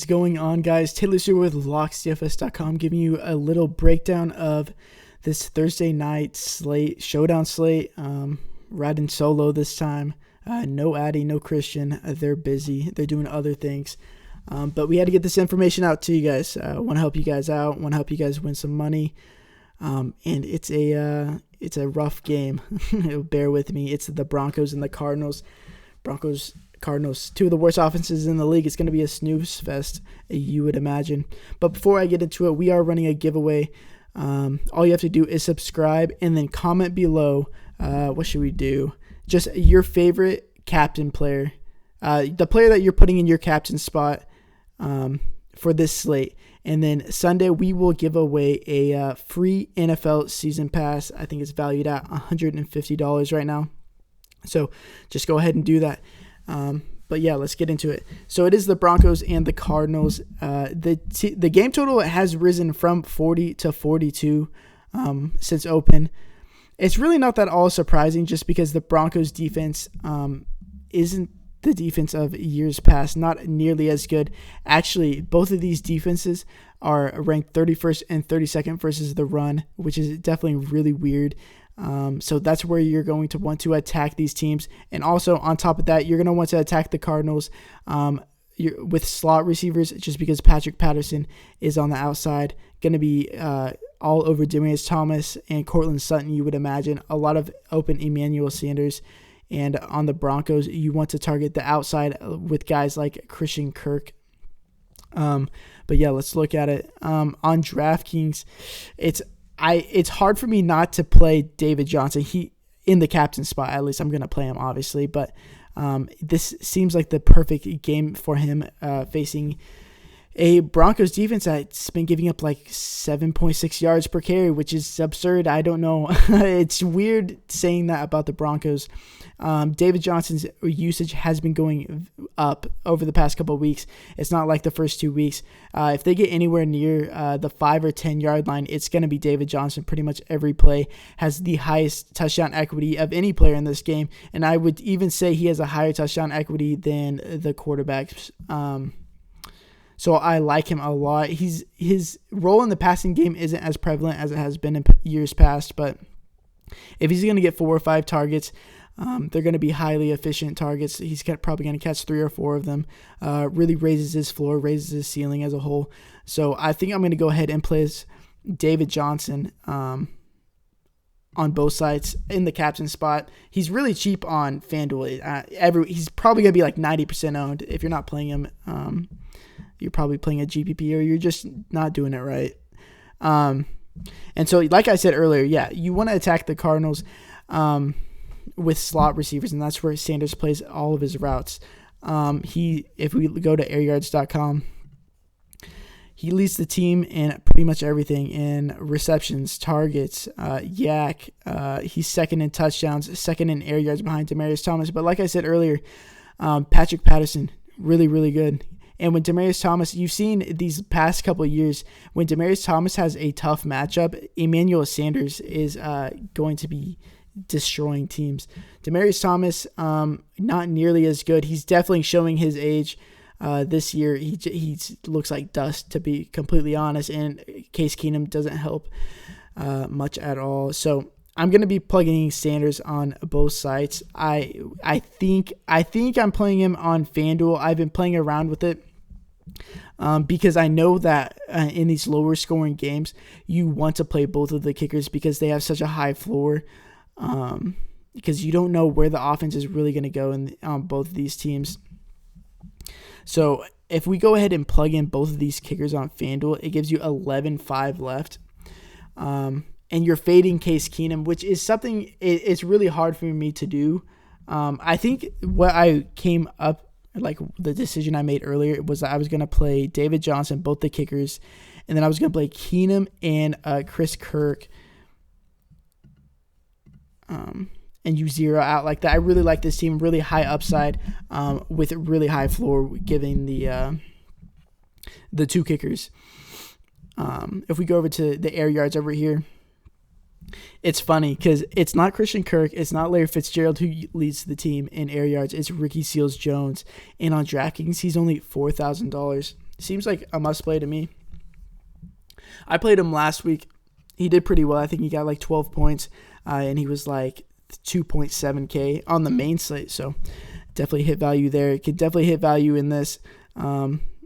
is going on, guys? Taylor Stuber with LocksDFS.com giving you a little breakdown of this Thursday night showdown slate. Riding solo this time. No Addy, no Christian. They're busy. They're doing other things. But we had to get this information out to you guys. Want to help you guys out. Want to help you guys win some money. And it's a rough game. Bear with me. It's the Broncos and the Cardinals. Cardinals, two of the worst offenses in the league. It's going to be a snooze fest, you would imagine. But before I get into it, we are running a giveaway. All you have to do is subscribe and then comment below. What should we do? Just your favorite captain player, the player that you're putting in your captain spot for this slate. And then Sunday, we will give away a free NFL season pass. I think it's valued at $150 right now. So just go ahead and do that. But yeah, let's get into it. So it is the Broncos and the Cardinals. The game total has risen from 40 to 42 since open. It's really not that all surprising just because the Broncos defense isn't the defense of years past, not nearly as good. Actually, both of these defenses are ranked 31st and 32nd versus the run, which is definitely really weird. So that's where you're going to want to attack these teams. And also on top of that, you're going to want to attack the Cardinals with slot receivers just because Patrick Patterson is on the outside, going to be all over Demarius Thomas and Cortland Sutton, you would imagine. A lot of open Emmanuel Sanders. And on the Broncos, you want to target the outside with guys like Christian Kirk. But yeah, let's look at it. On DraftKings, it's hard for me not to play David Johnson. He in the captain spot, at least I'm going to play him, obviously. But this seems like the perfect game for him facing a Broncos defense that's been giving up like 7.6 yards per carry, which is absurd. I don't know. It's weird saying that about the Broncos. David Johnson's usage has been going up over the past couple of weeks. It's not like the first 2 weeks. If they get anywhere near the 5 or 10 yard line, it's going to be David Johnson. Pretty much every play has the highest touchdown equity of any player in this game. And I would even say he has a higher touchdown equity than the quarterbacks. So I like him a lot. His role in the passing game isn't as prevalent as it has been in years past, but if he's going to get 4 or 5 targets, they're going to be highly efficient targets. He's probably going to catch 3 or 4 of them. Really raises his floor, raises his ceiling as a whole. So I think I'm going to go ahead and play David Johnson on both sides in the captain spot. He's really cheap on FanDuel. He's probably going to be like 90% owned. If you're not playing him, you're probably playing a GPP or you're just not doing it right. And so, like I said earlier, yeah, you want to attack the Cardinals with slot receivers, and that's where Sanders plays all of his routes. If we go to airyards.com, he leads the team in pretty much everything in receptions, targets, yak. He's second in touchdowns, second in air yards behind Demarius Thomas. But like I said earlier, Patrick Patterson, really, really good. And when Demarius Thomas, you've seen these past couple of years, when Demarius Thomas has a tough matchup, Emmanuel Sanders is going to be destroying teams. Demarius Thomas, not nearly as good. He's definitely showing his age this year. He looks like dust, to be completely honest, and Case Keenum doesn't help much at all. So I'm going to be plugging Sanders on both sides. I think I'm playing him on FanDuel. I've been playing around with it because I know that in these lower scoring games, you want to play both of the kickers because they have such a high floor. Because you don't know where the offense is really going to go on both of these teams. So if we go ahead and plug in both of these kickers on FanDuel, it gives you 11-5 left. And you're fading Case Keenum, which is something it's really hard for me to do. I think what I came up, like the decision I made earlier, was that I was going to play David Johnson, both the kickers, and then I was going to play Keenum and Chris Kirk, and you zero out like that. I really like this team, really high upside with a really high floor, giving the 2 kickers. If we go over to the air yards over here, it's funny because it's not Christian Kirk, it's not Larry Fitzgerald who leads the team in air yards, it's Ricky Seals-Jones. And on DraftKings, he's only $4,000. seems like a must play to me. I played him last week. He did pretty well. I think he got like 12 points, and he was like 2.7K on the main slate. So definitely hit value there. It could definitely hit value in this.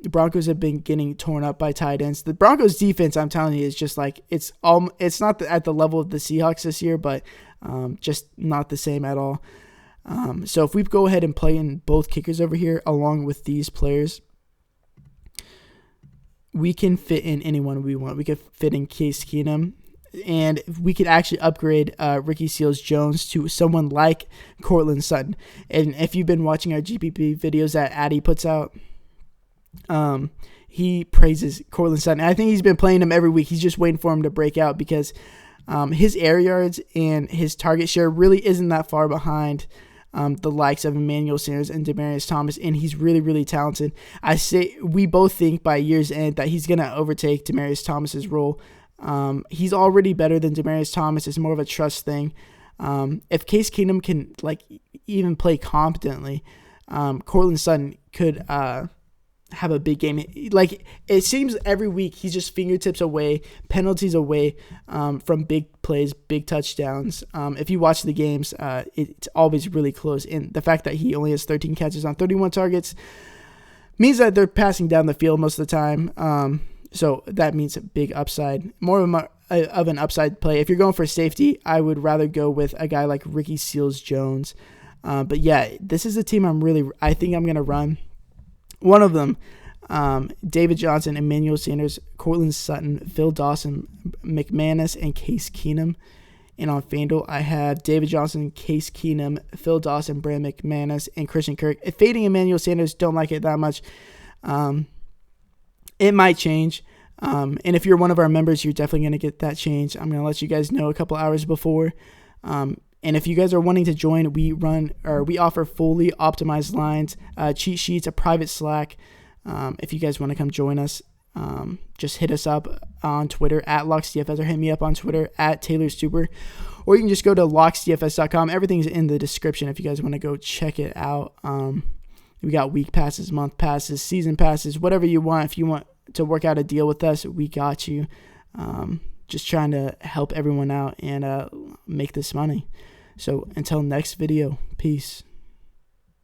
The Broncos have been getting torn up by tight ends. The Broncos defense, I'm telling you, is just like it's not at the level of the Seahawks this year, but just not the same at all. So if we go ahead and play in both kickers over here along with these players, we can fit in anyone we want. We could fit in Case Keenum, and we could actually upgrade Ricky Seals-Jones to someone like Courtland Sutton. And if you've been watching our GPP videos that Addy puts out, he praises Courtland Sutton. I think he's been playing him every week. He's just waiting for him to break out because his air yards and his target share really isn't that far behind the likes of Emmanuel Sanders and Demaryius Thomas, and he's really, really talented. We both think by year's end that he's going to overtake Demaryius Thomas's role. He's already better than Demaryius Thomas. It's more of a trust thing. If Case Keenum can even play competently, Courtland Sutton could have a big game. It seems every week he's just fingertips away, penalties away from big plays, big touchdowns. If you watch the games, it's always really close. And the fact that he only has 13 catches on 31 targets means that they're passing down the field most of the time. So that means a big upside, more of an upside play. If you're going for safety, I would rather go with a guy like Ricky Seals-Jones. But yeah, this is a team I think I'm going to run. One of them, David Johnson, Emmanuel Sanders, Courtland Sutton, Phil Dawson, McManus, and Case Keenum. And on FanDuel, I have David Johnson, Case Keenum, Phil Dawson, Brand McManus, and Christian Kirk. Fading Emmanuel Sanders, don't like it that much. It might change. And if you're one of our members, you're definitely going to get that change. I'm going to let you guys know a couple hours before. And if you guys are wanting to join, we offer fully optimized lines, cheat sheets, a private Slack. If you guys want to come join us, just hit us up on Twitter at Locks DFS or hit me up on Twitter at Taylor Stuber. Or you can just go to locksdfs.com. Everything's in the description if you guys want to go check it out. We got week passes, month passes, season passes, whatever you want. If you want to work out a deal with us, we got you. Just trying to help everyone out and make this money. So until next video, peace.